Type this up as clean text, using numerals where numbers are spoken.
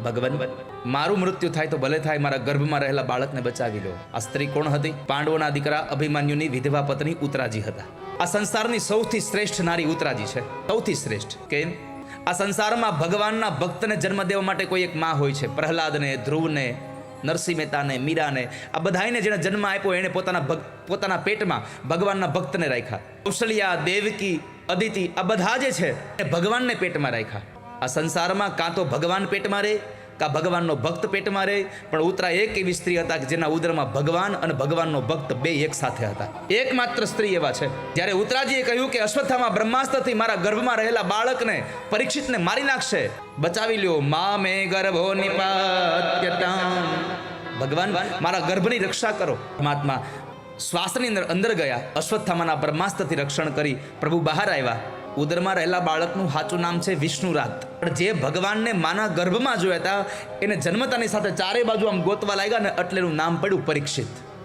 ભગવાન મારું મૃત્યુ થાય તો ભલે થાય, મારા ગર્ભમાં રહેલા બાળકને બચાવી લો. આ સ્ત્રી કોણ હતી? પાંડવોના દીકરા અભિમન્યુની વિધવા પત્ની ઉત્તરાજી હતા. આ સંસારની સૌથી શ્રેષ્ઠ નારી ઉત્તરાજી છે, સૌથી શ્રેષ્ઠ. કેમ? આ સંસારમાં ભગવાનના ભક્તને જન્મ દેવા માટે કોઈ એક માં હોય છે. પ્રહલાદને, ધ્રુવને, નરસિંહ મહેતાને, મીરાને, આ બધાને જેને જન્મ આપ્યો એને પોતાના પેટમાં ભગવાનના ભક્તને રાખ્યા. કૌશલ્યા, દેવકી, અદિતિ, આ બધા જે છે એ ભગવાનને પેટમાં રાખ્યા. આ સંસારમાં કાં તો ભગવાન પેટમાં રહે, કાં ભગવાનનો ભક્ત પેટમાં રહે. પણ ઉત્તરા એક એવી સ્ત્રી હતા કે જેના ઉદરમાં ભગવાન અને ભગવાનનો ભક્ત બે એક સાથે હતા. એકમાત્ર સ્ત્રી એવા છે. જ્યારે ઉત્તરાજીએ કહ્યું કે અશ્વત્થામા બ્રહ્માસ્ત્રથી મારા ગર્ભમાં રહેલા બાળકને, પરીક્ષિતને મારી નાખશે, બચાવી લ્યો. મા મે ગર્ભો નિપાત્યતામ, ભગવાન મારા ગર્ભની રક્ષા કરો. પરમાત્મા શ્વાસની અંદર ગયા, અશ્વત્થામાના બ્રહ્માસ્ત્રથી રક્ષણ કરી પ્રભુ બહાર આવ્યા. ઉદરમાં રહેલા બાળકનું સાચું નામ છે વિષ્ણુરાત. પણ જે ભગવાનને માના ગર્ભમાં જોયા હતા એને જન્મતાની સાથે ચારે બાજુ આમ ગોતવા લાગ્યા ને એટલેનું નામ પડ્યું પરીક્ષિત.